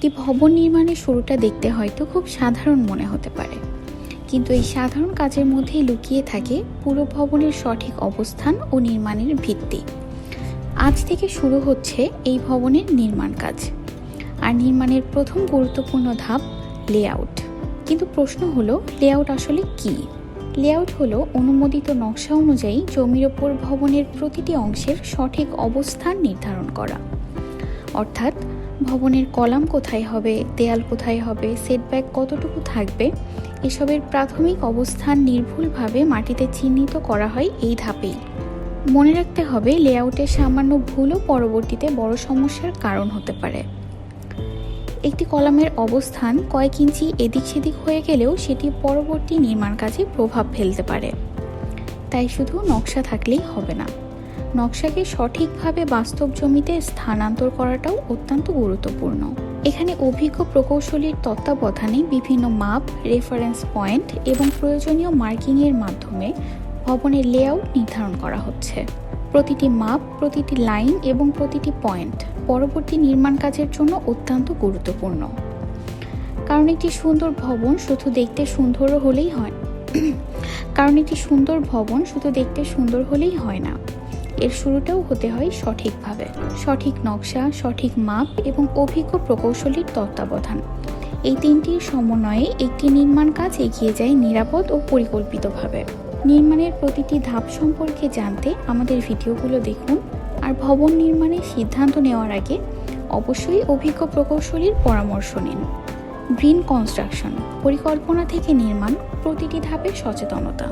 একটি ভবন নির্মাণের শুরুটা দেখতে হয়তো খুব সাধারণ মনে হতে পারে, কিন্তু এই সাধারণ কাজের মধ্যেই লুকিয়ে থাকে পুরো ভবনের সঠিক অবস্থান ও নির্মাণের ভিত্তি। আজ থেকে শুরু হচ্ছে এই ভবনের নির্মাণ কাজ, আর নির্মাণের প্রথম গুরুত্বপূর্ণ ধাপ লেআউট। কিন্তু প্রশ্ন হলো, লেআউট আসলে কি? লেআউট হলো অনুমোদিত নকশা অনুযায়ী জমির ওপর ভবনের প্রতিটি অংশের সঠিক অবস্থান নির্ধারণ করা। অর্থাৎ ভবনের কলাম কোথায় হবে, দেয়াল কোথায় হবে, সেটব্যাক কতটুকু থাকবে, এসবের প্রাথমিক অবস্থান নির্ভুলভাবে মাটিতে চিহ্নিত করা হয় এই ধাপেই। মনে রাখতে হবে, লেআউটের সামান্য ভুলও পরবর্তীতে বড় সমস্যার কারণ হতে পারে। একটি কলামের অবস্থান কয়েক ইঞ্চি এদিক সেদিক হয়ে গেলেও সেটি পরবর্তী নির্মাণ কাজে প্রভাব ফেলতে পারে। তাই শুধু নকশা থাকলেই হবে না, নকশাকে সঠিকভাবে বাস্তব জমিতে স্থানান্তর করাটাও অত্যন্ত গুরুত্বপূর্ণ। এখানে অভিজ্ঞ প্রকৌশলীর তত্ত্বাবধানে বিভিন্ন মাপ, রেফারেন্স পয়েন্ট এবং প্রয়োজনীয় মার্কিংয়ের মাধ্যমে ভবনের লেআউট নির্ধারণ করা হচ্ছে। প্রতিটি মাপ, প্রতিটি লাইন এবং প্রতিটি পয়েন্ট পরবর্তী নির্মাণ কাজের জন্য অত্যন্ত গুরুত্বপূর্ণ। কারণ একটি সুন্দর ভবন শুধু দেখতে সুন্দর হলেই হয় না, এর শুরুটাও হতে হয় সঠিকভাবে। সঠিক নকশা, সঠিক মাপ এবং অভিজ্ঞ প্রকৌশলীর তত্ত্বাবধান, এই তিনটির সমন্বয়ে একটি নির্মাণ কাজ এগিয়ে যায় নিরাপদ ও পরিকল্পিতভাবে। নির্মাণের প্রতিটি ধাপ সম্পর্কে জানতে আমাদের ভিডিওগুলো দেখুন, আর ভবন নির্মাণের সিদ্ধান্ত নেওয়ার আগে অবশ্যই অভিজ্ঞ প্রকৌশলীর পরামর্শ নিন। গ্রিন কনস্ট্রাকশন, পরিকল্পনা থেকে নির্মাণ, প্রতিটি ধাপে সচেতনতা।